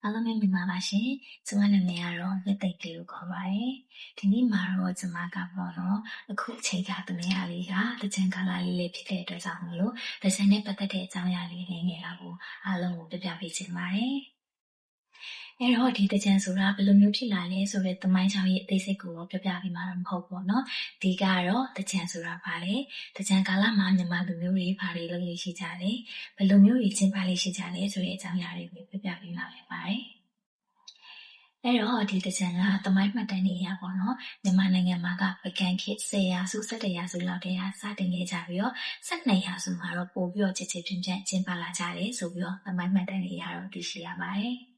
အားလုံးပဲမင်္ဂလာပါရှင်။ကျမနာမည်ကတော့နှစ်သိမ့်ကလေးကိုခေါ်ပါတယ်။ဒီနေ့မှာတော့ကျမကပေါ့နော်အခုအချိန်ကသမီးအားလေးကသင်္ကြန်ကာလလေးလေးဖြစ်တဲ့အတွက်ကြောင့်မလို့သင်္ကြန်နဲ့ပတ်သက်တဲ့အကြောင်းအရာလေးတွေငယ်တာကိုအားလုံးကိုပြပြပေးချင်ပါတယ်။အဲ့တော့ဒီသင်္ကြန်ဆိုတာဘယ်လိုမျိုးဖြစ်လာလဲဆိုတဲ့သမိုင်းကြောင်းရဲ့အသေးစိတ်ကိုတော့ပြပြပေးမှာတော့မဟုတ်ပေါ့နော်။ဒီကတော့သင်္ကြန်ဆိုတာဘာလဲ။သင်္ကြန်ကာလမှာမြန်မာလူမျိုးတွေဘာတွေလုပ်လို့ရှိကြလဲ။ဘယ်လိုမျိုးတွေကျင်းပလေးရှိကြလဲဆိုတဲ့အကြောင်းအရာတွေကိုပြပြပေးမှာဖြစ်ပါတယ်။အဲ့တော့ဒီသင်္ကြန်ကသမိုင်းမှတ်တမ်းတွေအရပေါ့နော်မြန်မာနိုင်ငံမှာကပုဂံခေတ်10ရာစု17ရာစုလောက်တည်းကစတင်ခဲ့ကြပြီးတော့12ရာစုမှာတော့ပို့ပြီးတော့ချစ်ချစ်ပြင်းပြင်းကျင်းပလာကြတယ်ဆိုပြီးတော့သမိုင်းမှတ်တမ်းတွေအရတော့သိရှိရပါတယ်။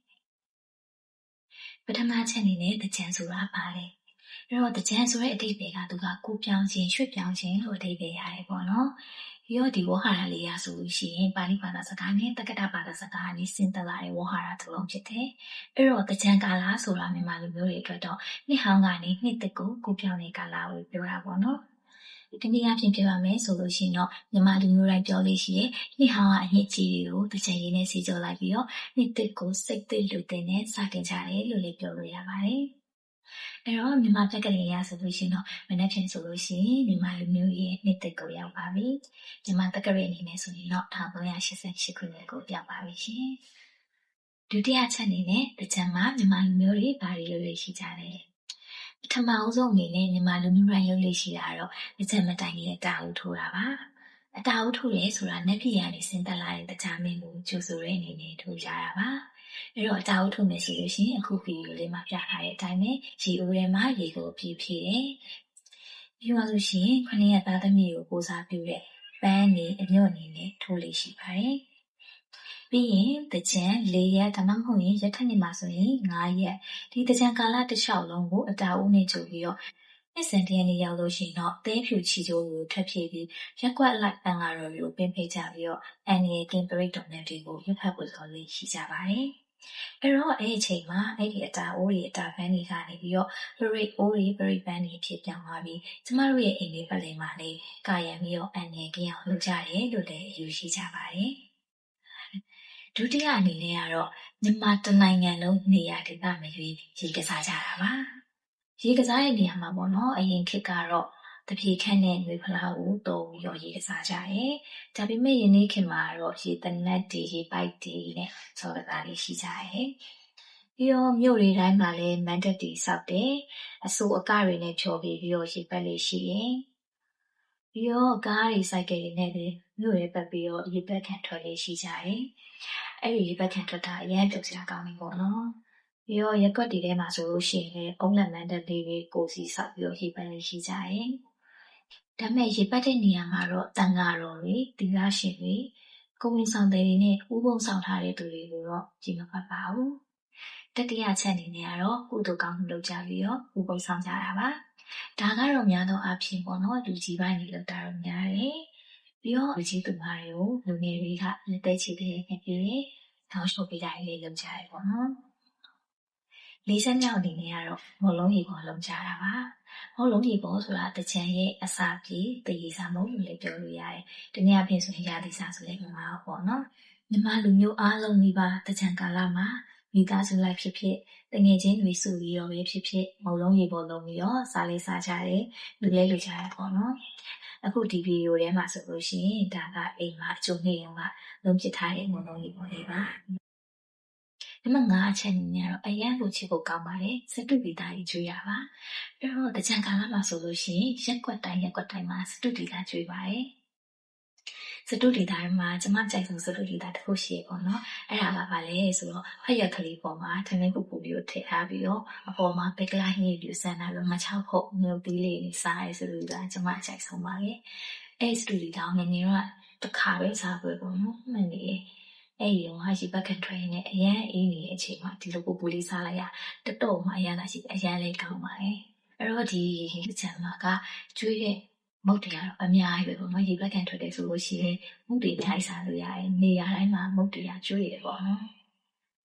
ပထမချက်အနေနဲ့သင်္ကြန်ဆိုတာဘာလဲ။အဲ့တော့သင်္ကြန်ဆိုတဲ့အဓိပ္ပာယ်ကသူကကိုပြောင်းခြင်းရွှေ့ပြောင်းခြင်းလို့အဓိပ္ပာယ်ရတယ်ပေါ့နော်။ပြီးတော့ဒီဝေါဟာရလေးရဆိုလို့ရှိရင်ပါဠိဘာသာစကားနဲ့တက္ကတာဘာသာစကားနဲ့ဆင်းသက်လာတဲ့ဝေါဟာရတစ်လုံးဖြစ်တယ်။အဲ့တော့သင်္ကြန်ကာလဆိုတာမြန်မာလူမျိုးတွေအတွက်တော့နှစ်ဟောင်းကနေနှစ်သစ်ကိုကူးပြောင်းတဲ့ကာလကိုပြောတာပေါ့နော်။ဒီနေ့အပြင်ပြောရမယ်ဆိုလို့ရှိရင်တော့မြန်မာလူမျိုးတိုင်းပြောလို့ရှိရင်နှစ်ဟောင်းကအညစ်အကြေးတွေကိုသင်္ကြန်ရည်နဲ့စီကြောလိုက်ပြီးတော့နှစ်သစ်ကိုစိတ်သစ်လူသစ်နဲ့စတင်ကြတယ်လို့လည်းပြောလို့ရပါတယ်။အဲ့တော့မြန်မာပြက်ကလေးရဆိုလို့ရှိရင်တော့မနေ့ပြန်ဆိုလို့ရှိရင်မြန်မာလူမျိုးရဲ့နှစ်သစ်ကိုရောက်ပါပြီ။မြန်မာတက္ကရာအနေနဲ့ဆိုရင်တော့1388ခုနှစ်ကိုရောက်ပါပြီရှင်။ဒုတိယချက်အနေနဲ့သင်္ကြန်မှာမြန်မာလူမျိုးတွေဘာတွေလုပ်လို့ရှိကြလဲ။ပထမအဆုံးအနေနဲ့မြန်မာလူမျိုးတိုင်းလုပ်လို့ရှိတာတော့သင်္ကြန်မတိုင်ခင်အတာဦးထိုးတာပါ။အတာဦးထိုးရဲဆိုတာနက်ပြည်ရနေဆင်းသက်လာတဲ့တရားမင်းကိုကျိုးဆိုတဲ့အနေနဲ့ထိုးကြတာပါ။အဲ့တော့အတာဦးထုံနေရှိလို့ရှိရင်အခုဗီဒီယိုလေးမှာပြထားတဲ့အတိုင်းပဲရေအိုးထဲမှာရေကိုဖြည့်ဖြည့်တယ်။ပြီးတော့လို့ရှိရင်ခொနည်းရသားသမီးကိုပိုးစားပြုတဲ့ပန်းနေအညွန့်အနေနဲ့ထိုးလေးရှိပါတယ်။ပြီးရင်သင်္ကြန်4ရက်ဒါမှမဟုတ်ရင်ရက်ထက်နေမှာဆိုရင်5ရက်ဒီသင်္ကြန်ကာလတစ်လျှောက်လုံးကိုအတာဦးနဲ့ကြိုပြီးတော့နှစ်စဉ်တရက်နေ့ရောက်လို့ရှိရင်တော့သဲဖြူချီကျိုးကိုထွက်ပြေးပြီးရက်ကွက်လိုက်ပန်းလာတော်တွေကိုပင်ဖိတ်ကြပြီးတော့အန်ရီကင်ပရိတ်တော်နဲ့တွေကိုရွတ်ဖတ်ဖို့ဆိုလေးရှိကြပါတယ်။အဲ့တော့အဲ့ဒီအချိန်မှာအဲ့ဒီအတာအိုးတွေအတာပန်းတွေကနေပြီးတော့ပရိတ်အိုးတွေပရိတ်ပန်းတွေဖြစ်ပြောင်းသွားပြီးကျမတို့ရဲ့အိမ်လေးပတ်လည်မှာလေးကာရံပြီးတော့အန်ရီကင်အောင်လုပ်ကြတယ်လို့လည်းယူရှိကြပါတယ်။ဒုတိယအနေနဲ့ကတော့မြန်မာတစ်နိုင်ငံလုံးနေရာဒေသမရွေးရေကစားကြတာပါ။ရေကစားတဲ့နေရာမှာပေါ့နော်အရင်ခေတ်ကတော့တပြေခန့်နဲ့ငွေဖလားကိုတော်ပြီးတော့ရေကစားကြတယ်။ဒါပေမဲ့ယနေ့ခေတ်မှာတော့ရေတနတ်တွေရေပိုက်တွေနဲ့ဆော်ကစားလေးရှိကြတယ်။ပြီးတော့မြို့တွေတိုင်းမှာလည်းမန်တက်တီဆောက်တယ်။အဆိုအကတွေနဲ့ဖြောပြီးတော့ရေပတ်လေးရှိတယ်။ပြီးတော့ကားတွေစိုက်ကယ်တွေနဲ့လည်းမြို့တွေပတ်ပြီးတော့ရေပတ်ခံထွက်လေးရှိကြတယ်။အဲ့ဒီရေပတ်ခံထွက်တာအရင်ပြုတ်စရာကောင်းနေပေါ့နော်။ပြီးတော့ရက်ကွက်တွေထဲမှာဆိုလို့ရှိရင်အုံးလက်မန်တက်လေးတွေကိုစီဆောက်ပြီးတော့ရေပတ်လေးရှိကြတယ်။ဒါပေမဲ့ရေပတ်တဲ့နေရာမှာတော့တန်ဃာတော်တွေဒီလားရှင်တွေကိုဝင်ဆောင်တဲ့တွေနဲ့ဥပုံဆောင်ထားတဲ့သူတွေကိုတော့ကြည့်မပတ်ပါဘူး။တတိယချက်အနေနဲ့ကတော့ကုသိုလ်ကောင်းမှုလုပ်ကြပြီးတော့ဥပုံဆောင်ကြတာပါ။ဒါကတော့များသောအားဖြင့်ပေါ့နော်လူကြီးပိုင်းတွေလုပ်တာတော့များတယ်။ပြီးတော့လူကြီးသူမတွေကိုလူငယ်တွေကလက်သက်ချီတဲ့နဲ့ပြီးရင်ထောင်းရှုပ်ပေးတာလေးလုပ်ကြတယ်ပေါ့နော်။လေးဆက်မြောက်အနေနဲ့ကတော့မလုံးရေပေါ်လုံးကြတာပါ။မလုံးရေပေါ်ဆိုတာတချံရဲ့အစာပြေတည်ရစာမုံလို့လည်းပြောလို့ရတယ်။ဒီနေ့အပြင်ဆိုရင်ရာသီစာဆိုလည်းမှာပေါ့နော်။မြန်မာလူမျိုးအားလုံးဒီပါတချံကာလမှာမိသားစုလိုက်ဖြစ်ဖြစ်တငယ်ချင်းတွေစုပြီးတော့ပဲဖြစ်ဖြစ်မလုံးရေပေါ်လုံးပြီးတော့စားလေးစားကြတယ်လူလဲလူကြတယ်ပေါ့နော်။အခုဒီဗီဒီယိုထဲမှာဆိုလို့ရှိရင်ဒါကအိမ်မှာအကျုံနေရုံကလုံးပစ်ထားတဲ့မလုံးရေပေါ်လေးပါ။ဒီမှာငါအချက်အနေနဲ့တော့အရန်ကိုချစ်ဖို့ကောင်းပါတယ်စတုဒီတာကြီးကျွေးရပါအဲ့တော့တကြံကာလမှာဆိုလို့ရှိရင်ရက်ကွက်တိုင်းမှာစတုဒီတာကျွေးပါတယ်စတုဒီတာမှာကျမကြိုက်ဆုံးစတုဒီတာတစ်ခုရှိရပေါ့နော်အဲ့ဒါကပါလေဆိုတော့ဖက်ရက်ကလေးပေါ်မှာထမင်းပူပူလေးကိုထည့်ထားပြီးတော့အပေါ်မှာဘက်ကလာဟင်းလေးဆန်တာပြီးမချောက်ဖို့မျိုးသီးလေးစားရဲစတုဒီတာကျမကြိုက်ဆုံးပါလေအဲ့စတုဒီတာငယ်ငယ်တော့တစ်ခါပဲစားပွဲပေါ့နော်မှန်နေအဲ့ဒီတော့ရေပတ်ခံထွက်နေအရန်အေးနေတဲ့အချိန်မှာဒီလိုပူပူလေးစားလိုက်ရတတော့မှအရန်လာရှိအရန်လေးကောင်းပါတယ်အဲ့တော့ဒီချမ်းမှာကကျွေးတဲ့မုတ်တရားတော့အများကြီးပဲပေါ့နော်ရေပတ်ခံထွက်တယ်ဆိုလို့ရှိရင်မုတ်တွေထိုက်စားလို့ရတယ်နေရာတိုင်းမှာမုတ်တရားကျွေးရပေါ့နော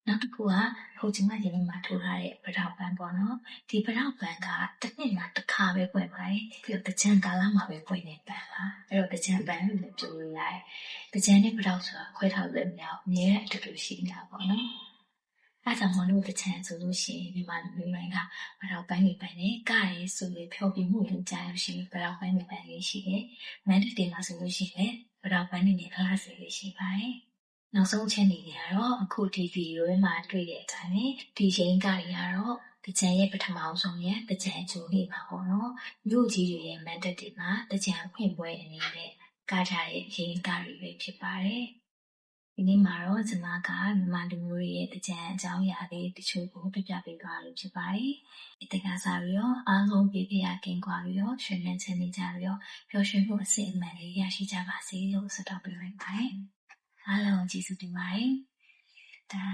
်နောက်တစ်ခုကဟိုကျမရင်မှာထိုးထားတဲ့ပထောက်ပန်းပေါ့နော်ဒီပထောက်ပန်းကတစ်နှစ်မှာတစ်ခါပဲပွင့်ပါတယ်ပြီးတော့တကြံကာလမှာပဲပွင့်နေပန်းပါအဲ့တော့တကြံပန်းလို့ပြောလို့ရတယ်တကြံနဲ့ပထောက်ဆိုတာခွဲထားလို့မရဘူးအများအတူတူရှိနေတာပေါ့နော် အားကြောင့်မလို့တချမ်းဆိုလို့ရှိရင်ဒီမှာလူတွေကဘယ်တော့ပိုင်းနေပိုင်းနေကရဲဆိုပြီးဖြောပြမှုလုပ်ကြရရှိဘယ်တော့ပိုင်းနေပိုင်းလေးရှိတယ်မန်တေမှာဆိုလို့ရှိရင်ဘယ်တော့ပိုင်းနေခလာစီလေးရှိပါတယ်နောက်ဆုံးချက်နေရတော့အခုဒီဗီဒီယိုထဲမှာတွေ့တဲ့အတိုင်းဒီချိန်ကတွေကတော့တကြံရဲ့ပထမဆုံးရတကြံအကျိုးလေးပါပေါ့နော်မြို့ကြီးတွေရဲ့မန်တက်တွေမှာတကြံဖွင့်ပွဲအနေနဲ့ကထားတဲ့ရင်ကတွေပဲဖြစ်ပါတယ်ဒီနေ့မှာတော့ကျွန်မကမြန်မာလူမျိုးရဲ့တကြံအကြောင်းအရာလေးတချို့ကိုပြပြပေးသွားလို့ဖြစ်ပါတယ်ဒီတက္ကသိုလ်စာပြီးတော့အားလုံးပြပြကင်းကွာပြီးတော့ရွှေလန်းချင်နေကြပြီးတော့ပျော်ရွှင်မှုအစစ်အမှန်လေးရရှိကြပါစေလို့ဆုတောင်းပေးလိုက်ပါတယ်အားလုံးကျေးဇူးတင်ပါတယ်ဒါ